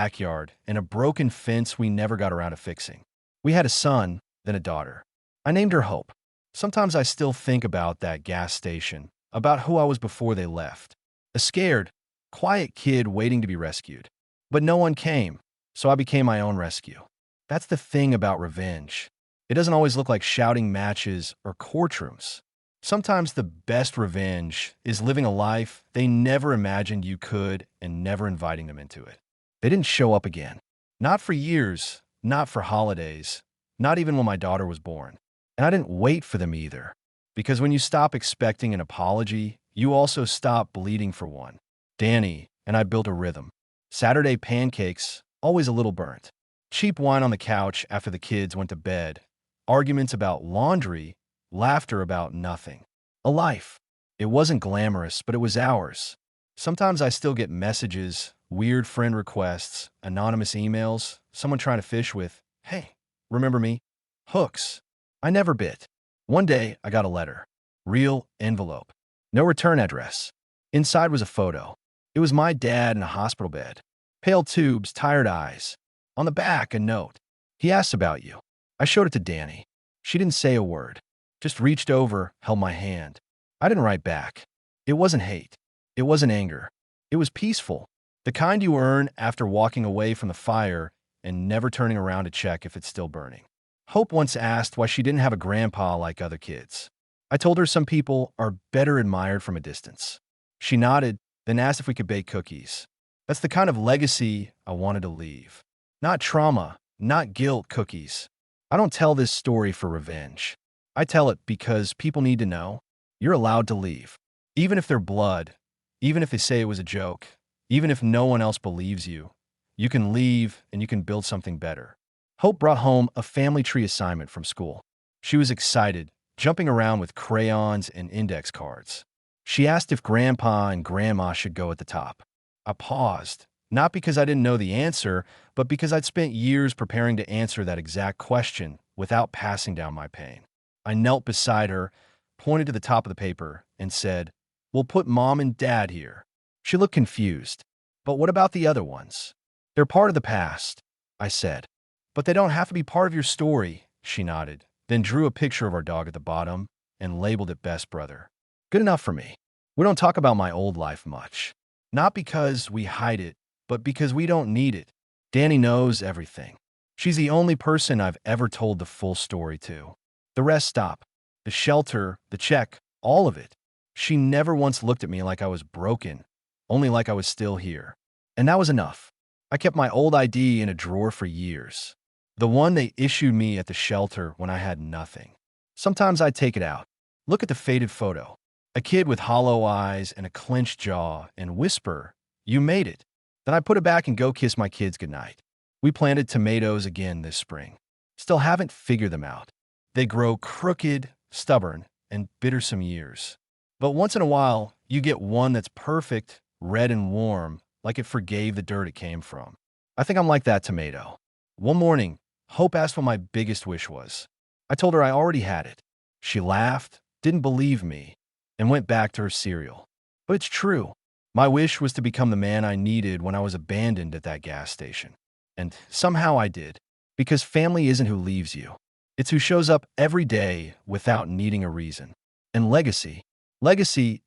backyard and a broken fence we never got around to fixing. We had a son, then a daughter. I named her Hope. Sometimes I still think about that gas station, about who I was before they left. A scared, quiet kid waiting to be rescued. But no one came, so I became my own rescue. That's the thing about revenge. It doesn't always look like shouting matches or courtrooms. Sometimes the best revenge is living a life they never imagined you could and never inviting them into it. They didn't show up again. Not for years, not for holidays, not even when my daughter was born. And I didn't wait for them either. Because when you stop expecting an apology, you also stop bleeding for one. Danny and I built a rhythm. Saturday pancakes, always a little burnt. Cheap wine on the couch after the kids went to bed. Arguments about laundry, laughter about nothing. A life. It wasn't glamorous, but it was ours. Sometimes I still get messages, weird friend requests, anonymous emails, someone trying to fish with, "Hey, remember me?" Hooks. I never bit. One day, I got a letter. Real envelope. No return address. Inside was a photo. It was my dad in a hospital bed. Pale tubes, tired eyes. On the back, a note. He asked about you. I showed it to Danny. She didn't say a word. Just reached over, held my hand. I didn't write back. It wasn't hate. It wasn't anger. It was peaceful. The kind you earn after walking away from the fire and never turning around to check if it's still burning. Hope once asked why she didn't have a grandpa like other kids. I told her some people are better admired from a distance. She nodded, then asked if we could bake cookies. That's the kind of legacy I wanted to leave. Not trauma, not guilt cookies. I don't tell this story for revenge. I tell it because people need to know you're allowed to leave. Even if they're blood, even if they say it was a joke, even if no one else believes you, you can leave and you can build something better. Hope brought home a family tree assignment from school. She was excited, jumping around with crayons and index cards. She asked if Grandpa and Grandma should go at the top. I paused, not because I didn't know the answer, but because I'd spent years preparing to answer that exact question without passing down my pain. I knelt beside her, pointed to the top of the paper, and said, "We'll put Mom and Dad here." She looked confused. "But what about the other ones?" "They're part of the past," I said. "But they don't have to be part of your story," she nodded, then drew a picture of our dog at the bottom and labeled it Best Brother. Good enough for me. We don't talk about my old life much. Not because we hide it, but because we don't need it. Danny knows everything. She's the only person I've ever told the full story to. The rest stop. The shelter, the check, all of it. She never once looked at me like I was broken, only like I was still here. And that was enough. I kept my old ID in a drawer for years. The one they issued me at the shelter when I had nothing. Sometimes I'd take it out, look at the faded photo. A kid with hollow eyes and a clenched jaw and whisper, "You made it." Then I put it back and go kiss my kids goodnight. We planted tomatoes again this spring. Still haven't figured them out. They grow crooked, stubborn, and bitter some years. But once in a while, you get one that's perfect, red and warm, like it forgave the dirt it came from. I think I'm like that tomato. One morning, Hope asked what my biggest wish was. I told her I already had it. She laughed, didn't believe me, and went back to her cereal. But it's true. My wish was to become the man I needed when I was abandoned at that gas station. And somehow I did. Because family isn't who leaves you. It's who shows up every day without needing a reason. And legacy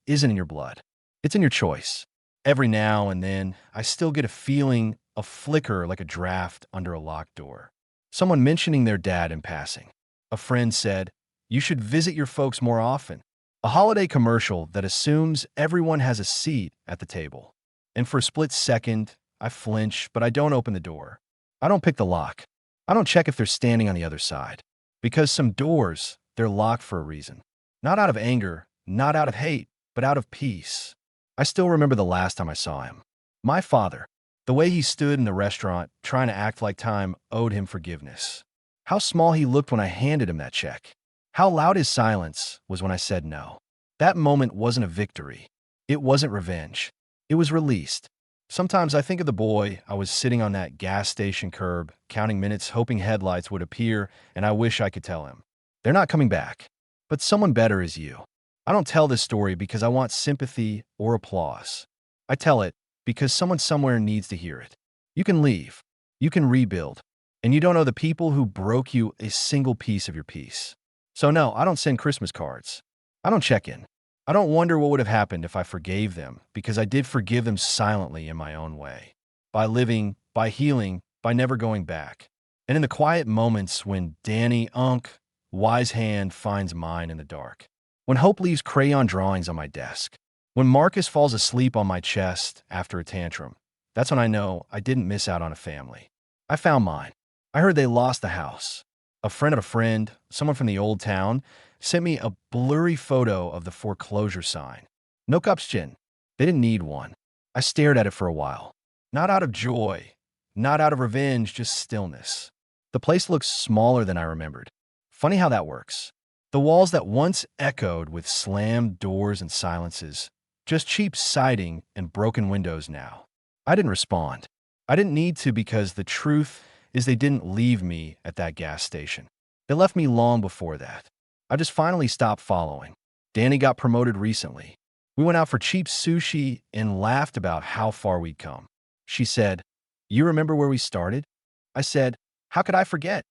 isn't in your blood. It's in your choice. Every now and then, I still get a feeling, a flicker like a draft under a locked door. Someone mentioning their dad in passing. A friend said, "You should visit your folks more often." A holiday commercial that assumes everyone has a seat at the table. And for a split second, I flinch, but I don't open the door. I don't pick the lock. I don't check if they're standing on the other side. Because some doors, they're locked for a reason. Not out of anger, not out of hate, but out of peace. I still remember the last time I saw him. My father. The way he stood in the restaurant, trying to act like time owed him forgiveness. How small he looked when I handed him that check. How loud his silence was when I said no. That moment wasn't a victory. It wasn't revenge. It was released. Sometimes I think of the boy I was sitting on that gas station curb, counting minutes, hoping headlights would appear, and I wish I could tell him. They're not coming back. But someone better is you. I don't tell this story because I want sympathy or applause. I tell it because someone somewhere needs to hear it. You can leave. You can rebuild. And you don't owe the people who broke you a single piece of your peace. So no, I don't send Christmas cards. I don't check in. I don't wonder what would have happened if I forgave them, because I did forgive them silently in my own way. By living, by healing, by never going back. And in the quiet moments when Danny, wise hand finds mine in the dark. When Hope leaves crayon drawings on my desk. When Marcus falls asleep on my chest after a tantrum. That's when I know I didn't miss out on a family. I found mine. I heard they lost the house. A friend of a friend, someone from the old town, sent me a blurry photo of the foreclosure sign. No cupschin. They didn't need one. I stared at it for a while. Not out of joy, not out of revenge, just stillness. The place looked smaller than I remembered. Funny how that works. The walls that once echoed with slammed doors and silences, just cheap siding and broken windows now. I didn't respond. I didn't need to, because the truth is they didn't leave me at that gas station. They left me long before that. I just finally stopped following. Danny got promoted recently. We went out for cheap sushi and laughed about how far we'd come. She said, "You remember where we started?" I said, "How could I forget?"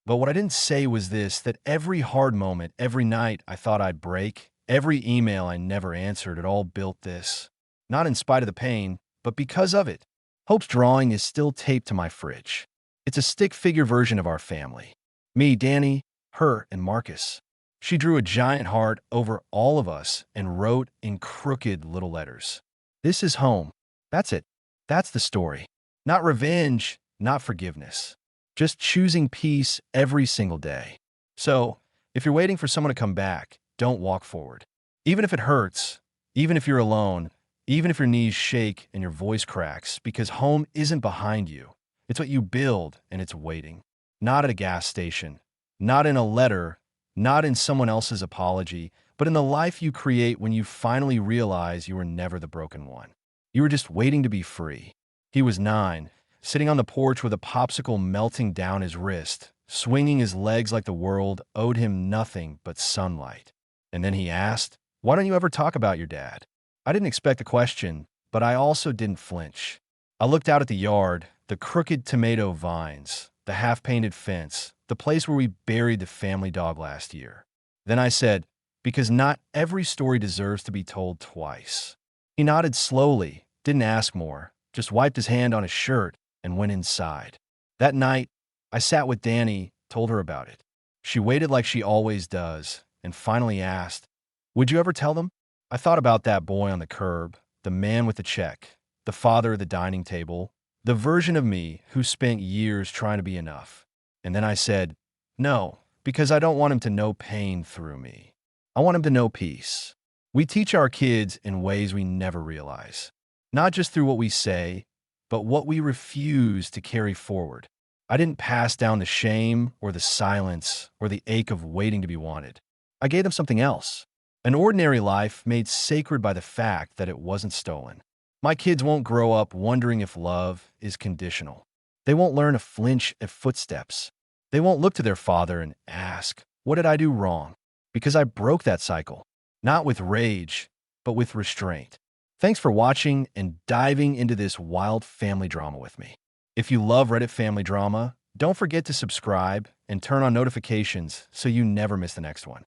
But what I didn't say was this, that every hard moment, every night I thought I'd break, every email I never answered, it all built this. Not in spite of the pain, but because of it. Hope's drawing is still taped to my fridge. It's a stick figure version of our family. Me, Danny, her, and Marcus. She drew a giant heart over all of us and wrote in crooked little letters, "This is home." That's it. That's the story. Not revenge, not forgiveness. Just choosing peace every single day. So, if you're waiting for someone to come back, don't walk forward. Even if it hurts, even if you're alone, even if your knees shake and your voice cracks, because home isn't behind you. It's what you build, and it's waiting. Not at a gas station, not in a letter, not in someone else's apology, but in the life you create when you finally realize you were never the broken one. You were just waiting to be free. He was 9, sitting on the porch with a popsicle melting down his wrist, swinging his legs like the world owed him nothing but sunlight. And then he asked, "Why don't you ever talk about your dad?" I didn't expect the question, but I also didn't flinch. I looked out at the yard, the crooked tomato vines, the half-painted fence, the place where we buried the family dog last year. Then I said, "Because not every story deserves to be told twice." He nodded slowly, didn't ask more, just wiped his hand on his shirt and went inside. That night, I sat with Danny, told her about it. She waited like she always does, and finally asked, "Would you ever tell them?" I thought about that boy on the curb, the man with the check, the father at the dining table, the version of me who spent years trying to be enough. And then I said, "No, because I don't want him to know pain through me. I want him to know peace." We teach our kids in ways we never realize. Not just through what we say, but what we refuse to carry forward. I didn't pass down the shame or the silence or the ache of waiting to be wanted. I gave them something else. An ordinary life made sacred by the fact that it wasn't stolen. My kids won't grow up wondering if love is conditional. They won't learn to flinch at footsteps. They won't look to their father and ask, "What did I do wrong?" Because I broke that cycle. Not with rage, but with restraint. Thanks for watching and diving into this wild family drama with me. If you love Reddit family drama, don't forget to subscribe and turn on notifications so you never miss the next one.